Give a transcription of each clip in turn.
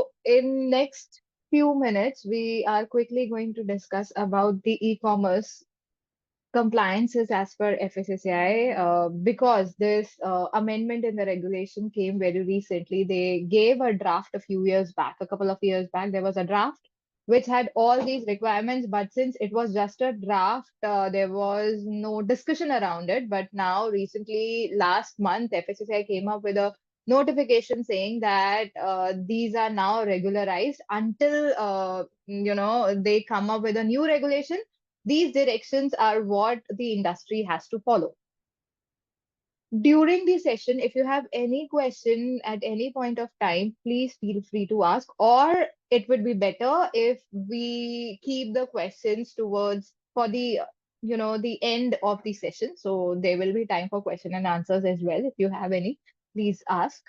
So in next few minutes, we are quickly going to discuss about the e-commerce compliances as per FSSAI, because this amendment in the regulation came very recently. They gave a draft a few years back, a couple of years back. There was a draft which had all these requirements, but since it was just a draft, there was no discussion around it. But now, recently, last month, FSSAI came up with a notification saying that these are now regularized until they come up with a new regulation. These directions are what the industry has to follow. During the session, if you have any question at any point of time, please feel free to ask, or it would be better if we keep the questions towards for the end of the session. So there will be time for question and answers as well. If you have any, please ask.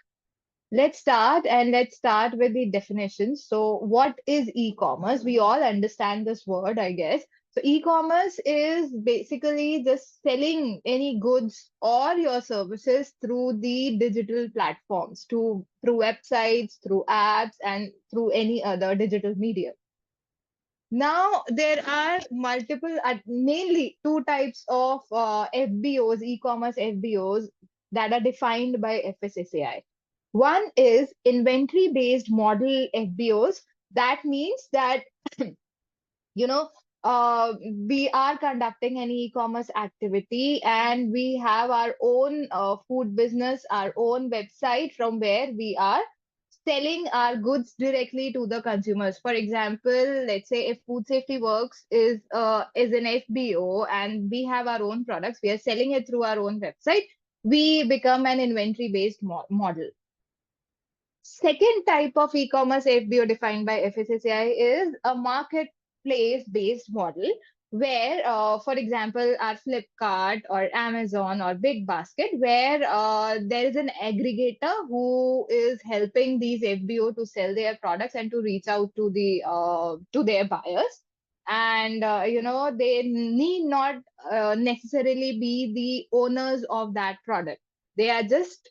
Let's start with the definitions. So, what is e-commerce? We all understand this word, I guess. So, e-commerce is basically just selling any goods or your services through the digital platforms, through websites, through apps, and through any other digital media. Now, there are multiple, mainly two types of FBOs, e-commerce FBOs that are defined by FSSAI. One is inventory-based model FBOs. That means that, you know, we are conducting an e-commerce activity and we have our own food business, our own website from where we are selling our goods directly to the consumers. For example, let's say if FoodSafetyWorks is an FBO and we have our own products, we are selling it through our own website, we become an inventory-based model. Second type of e-commerce FBO defined by FSSAI is a marketplace-based model where, for example, our Flipkart or Amazon or Big Basket, where there is an aggregator who is helping these FBO to sell their products and to reach out to their buyers. And they need not necessarily be the owners of that product. They are just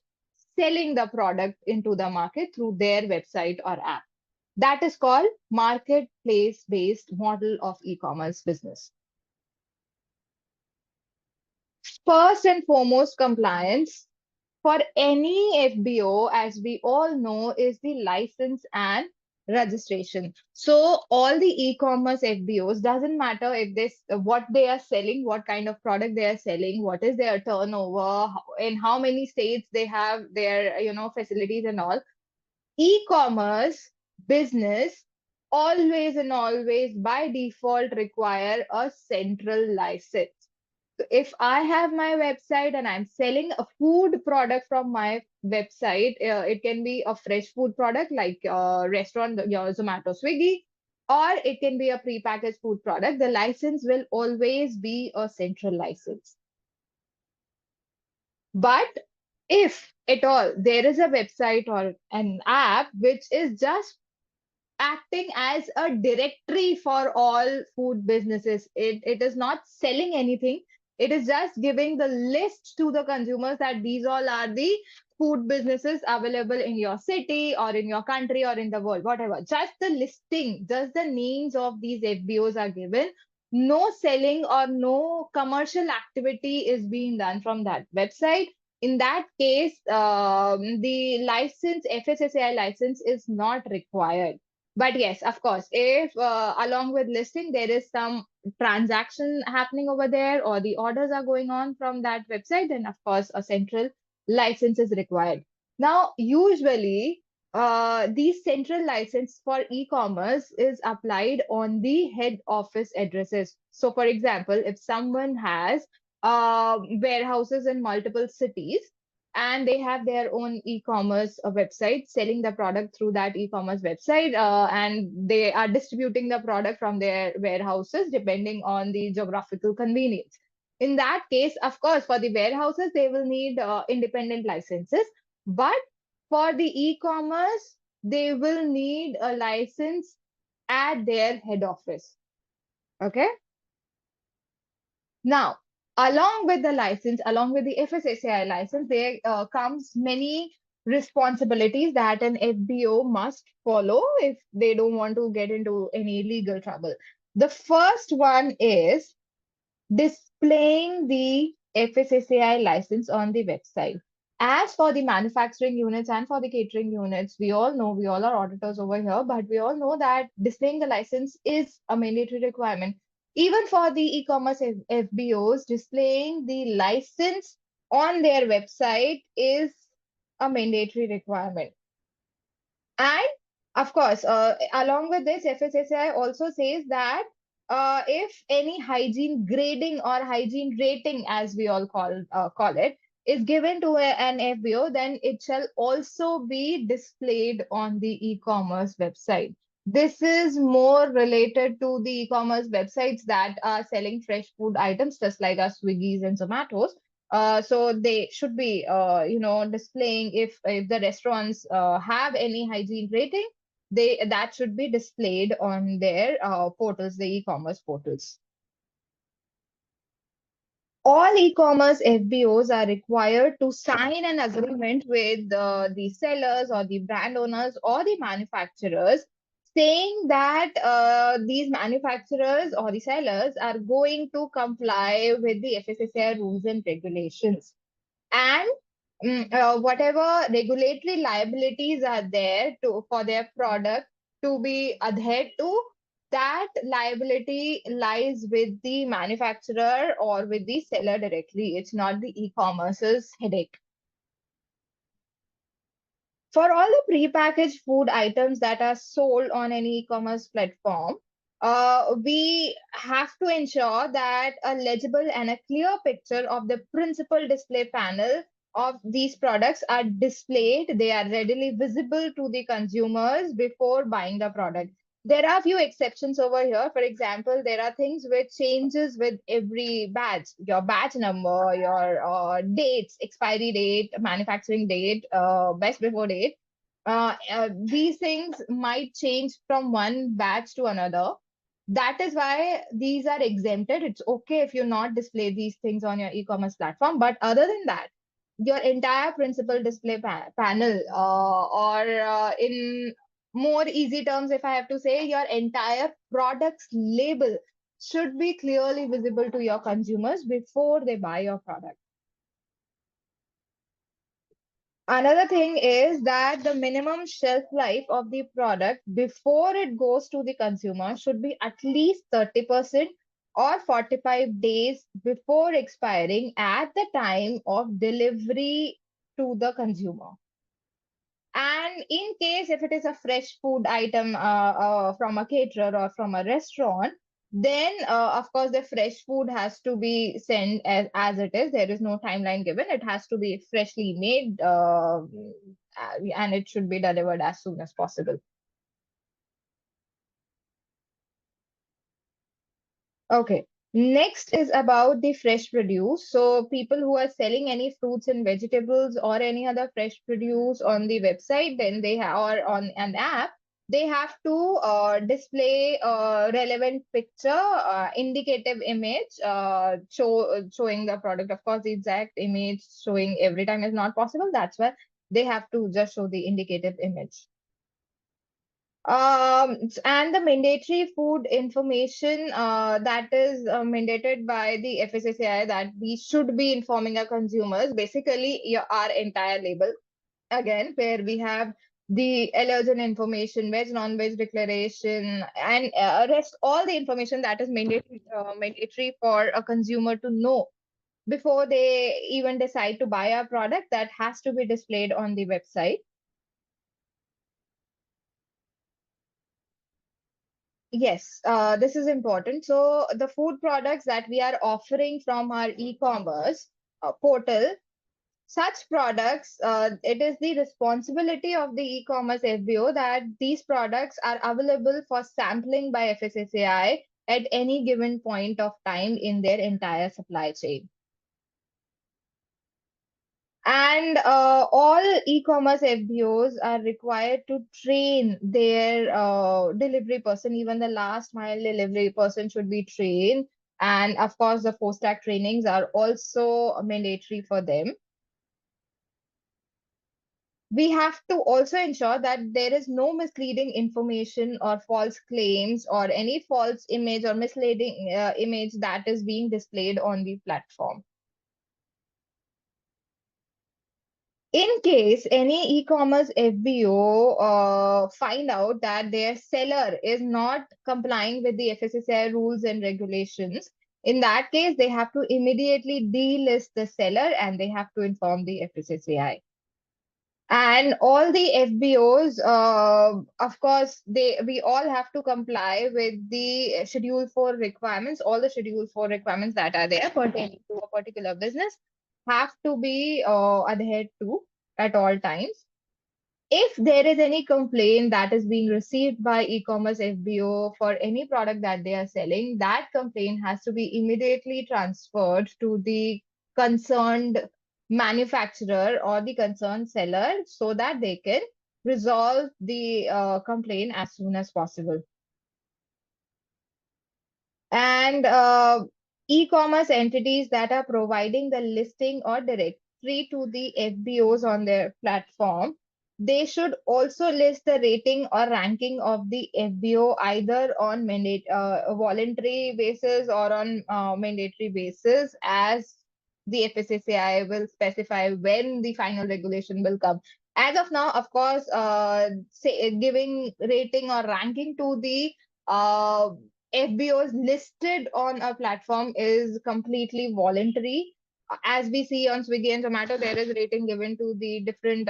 selling the product into the market through their website or app. That is called marketplace based model of e-commerce business. First and foremost, compliance for any FBO, as we all know, is the license and registration. So all the e-commerce FBOs, doesn't matter if this what they are selling, what kind of product they are selling, what is their turnover, in how many states they have their facilities and all. E-commerce business always and always by default require a central license. So if I have my website and I'm selling a food product from my website, it can be a fresh food product like restaurant, your Zomato, Swiggy, or it can be a prepackaged food product. The license will always be a central license. But if at all there is a website or an app which is just acting as a directory for all food businesses, it is not selling anything. It is just giving the list to the consumers that these all are the food businesses available in your city or in your country or in the world, whatever. Just the listing, just the names of these FBOs are given. No selling or no commercial activity is being done from that website. In that case, the license, FSSAI license, is not required. But yes, of course, if along with listing, there is some transaction happening over there or the orders are going on from that website, then of course a central license is required. Now, usually, the central license for e-commerce is applied on the head office addresses. So, for example, if someone has warehouses in multiple cities, and they have their own e-commerce website selling the product through that e-commerce website, and they are distributing the product from their warehouses depending on the geographical convenience. In that case, of course, for the warehouses they will need independent licenses, but for the e-commerce they will need a license at their head office. Okay, now, along with the license, along with the FSSAI license, there comes many responsibilities that an FBO must follow if they don't want to get into any legal trouble. The first one is displaying the FSSAI license on the website. As for the manufacturing units and for the catering units, we all know, we all are auditors over here, but we all know that displaying the license is a mandatory requirement. Even for the e-commerce FBOs, displaying the license on their website is a mandatory requirement. And of course, along with this, FSSAI also says that if any hygiene grading or hygiene rating, as we all call it, is given to an FBO, then it shall also be displayed on the e-commerce website. This is more related to the e-commerce websites that are selling fresh food items, just like our Swiggy's and Zomato's. So they should be, displaying if the restaurants have any hygiene rating, they that should be displayed on their portals, the e-commerce portals. All e-commerce FBOs are required to sign an agreement with the sellers or the brand owners or the manufacturers, saying that these manufacturers or the sellers are going to comply with the FSSAI rules and regulations. And whatever regulatory liabilities are there for their product to be adhered to, that liability lies with the manufacturer or with the seller directly. It's not the e-commerce's headache. For all the prepackaged food items that are sold on an e-commerce platform, we have to ensure that a legible and a clear picture of the principal display panel of these products are displayed. They are readily visible to the consumers before buying the product. There are few exceptions over here. For example, there are things which changes with every batch. Your batch number, your dates, expiry date, manufacturing date, best before date. These things might change from one batch to another. That is why these are exempted. It's okay if you not display these things on your e-commerce platform. But other than that, your entire principal display panel, or in more easy terms, if I have to say, your entire product's label should be clearly visible to your consumers before they buy your product. Another thing is that the minimum shelf life of the product before it goes to the consumer should be at least 30% or 45 days before expiring at the time of delivery to the consumer. And in case if it is a fresh food item from a caterer or from a restaurant, then of course the fresh food has to be sent as it is. There is no timeline given. It has to be freshly made, and it should be delivered as soon as possible. Okay. Next is about the fresh produce. So people who are selling any fruits and vegetables or any other fresh produce on the website, then they have, or on an app, they have to display a relevant picture, indicative image, showing the product. Of course, the exact image showing every time is not possible. That's why they have to just show the indicative image. And the mandatory food information that is mandated by the FSSAI, that we should be informing our consumers, basically our entire label, again, where we have the allergen information, veg, non-veg declaration, and rest all the information that is mandatory for a consumer to know before they even decide to buy our product, that has to be displayed on the website. Yes, this is important. So the food products that we are offering from our e-commerce portal, such products, it is the responsibility of the e-commerce FBO that these products are available for sampling by FSSAI at any given point of time in their entire supply chain. And all e-commerce FBOs are required to train their delivery person. Even the last mile delivery person should be trained. And of course, the post-stack trainings are also mandatory for them. We have to also ensure that there is no misleading information or false claims or any false image or misleading image that is being displayed on the platform. In case any e-commerce FBO find out that their seller is not complying with the FSSAI rules and regulations, in that case, they have to immediately delist the seller and they have to inform the FSSAI. And all the FBOs, of course, we all have to comply with the Schedule 4 requirements. All the Schedule 4 requirements that are there pertaining to a particular business have to be adhered to at all times. If there is any complaint that is being received by e-commerce FBO for any product that they are selling, that complaint has to be immediately transferred to the concerned manufacturer or the concerned seller so that they can resolve the complaint as soon as possible. And e-commerce entities that are providing the listing or directory to the FBOs on their platform, they should also list the rating or ranking of the FBO either on voluntary basis or on mandatory basis, as the FSSAI will specify when the final regulation will come. As of now, of course, giving rating or ranking to the FBOs listed on a platform is completely voluntary. As we see on Swiggy and Zomato, there is rating given to the different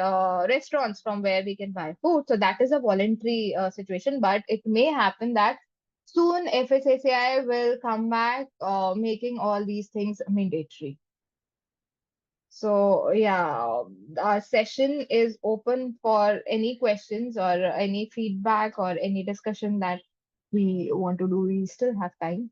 restaurants from where we can buy food. So that is a voluntary situation, but it may happen that soon FSSAI will come back making all these things mandatory. So yeah, our session is open for any questions or any feedback or any discussion that we want to do. We still have time.